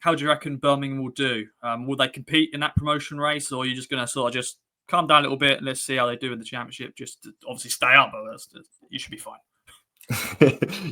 how do you reckon Birmingham will do? Will they compete in that promotion race, or are you just going to sort of just calm down a little bit and let's see how they do in the championship? Just to obviously stay up, but you should be fine.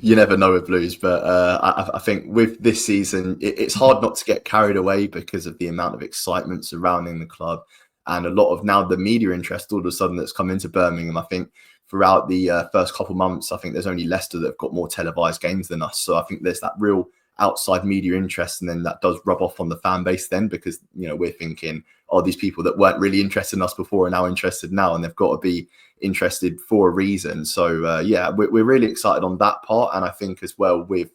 You never know with Blues, but I think with this season, it's hard not to get carried away because of the amount of excitement surrounding the club and a lot of now the media interest all of a sudden that's come into Birmingham. I think throughout the first couple of months, I think there's only Leicester that have got more televised games than us. So I think there's that real outside media interest, and then that does rub off on the fan base then, because we're thinking, oh, these people that weren't really interested in us before are now interested now, and they've got to be interested for a reason. So we're really excited on that part. And I think as well, with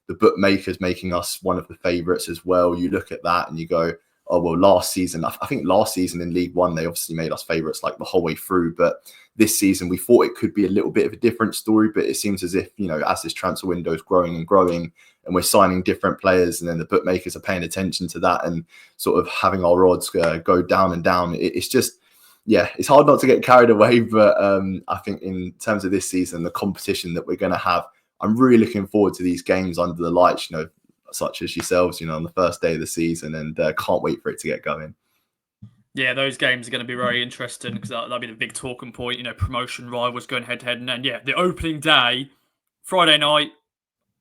the bookmakers making us one of the favourites as well, you look at that and you go, oh well, last season in League One they obviously made us favourites like the whole way through, but this season we thought it could be a little bit of a different story. But it seems as if as this transfer window is growing and growing and we're signing different players, and then the bookmakers are paying attention to that and sort of having our odds go down and down. It's just, it's hard not to get carried away. But I think in terms of this season, the competition that we're going to have, I'm really looking forward to these games under the lights, such as yourselves, on the first day of the season, and can't wait for it to get going. Yeah, those games are going to be very interesting because that'll be the big talking point, promotion rivals going head to head. And then, the opening day, Friday night,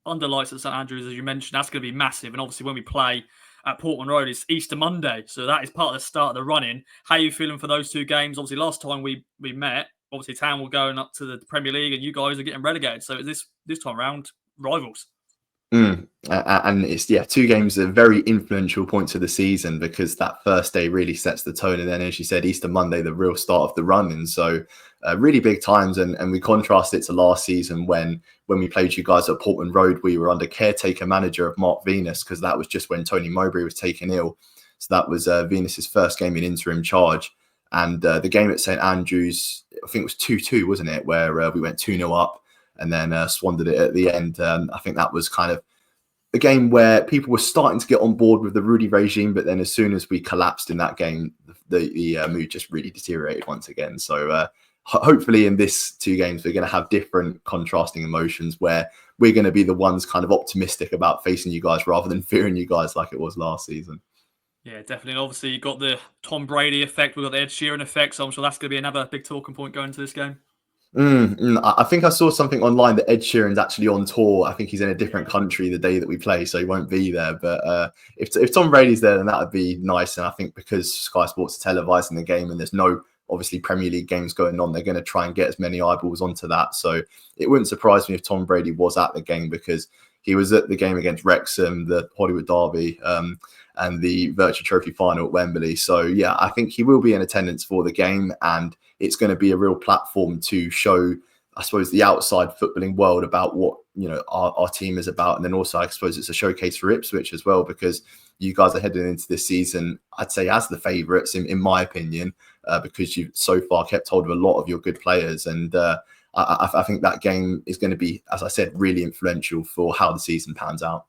under lights at St Andrews, as you mentioned, that's going to be massive. And obviously when we play at Portman Road, it's Easter Monday. So that is part of the start of the run-in. How are you feeling for those two games? Obviously, last time we met, obviously Town were going up to the Premier League and you guys are getting relegated. So this time around, rivals. And it's two games that are very influential points of the season, because that first day really sets the tone, and then, as you said, Easter Monday, the real start of the run. And so really big times, and we contrast it to last season when we played you guys at Portman Road. We were under caretaker manager of Mark Venus, because that was just when Tony Mowbray was taken ill. So that was Venus's first game in interim charge. And the game at St Andrews, I think it was 2-2, wasn't it, where we went 2-0 up and then swandered it at the end. I think that was kind of a game where people were starting to get on board with the Rudy regime, but then as soon as we collapsed in that game, the mood just really deteriorated once again. So hopefully in this two games, we're going to have different contrasting emotions, where we're going to be the ones kind of optimistic about facing you guys rather than fearing you guys like it was last season. Yeah, definitely. And obviously, you've got the Tom Brady effect. We've got the Ed Sheeran effect. So I'm sure that's going to be another big talking point going into this game. I think I saw something online that Ed Sheeran's actually on tour. I think he's in a different country the day that we play, so he won't be there. But if Tom Brady's there, then that would be nice. And I think because Sky Sports are televising the game and there's no obviously Premier League games going on, they're going to try and get as many eyeballs onto that. So it wouldn't surprise me if Tom Brady was at the game, because he was at the game against Wrexham, the Hollywood Derby, and the Virtue Trophy final at Wembley. So I think he will be in attendance for the game, and it's going to be a real platform to show, I suppose, the outside footballing world about what our team is about. And then also, I suppose, it's a showcase for Ipswich as well, because you guys are heading into this season, I'd say, as the favourites, in my opinion, because you've so far kept hold of a lot of your good players. And I think that game is going to be, as I said, really influential for how the season pans out.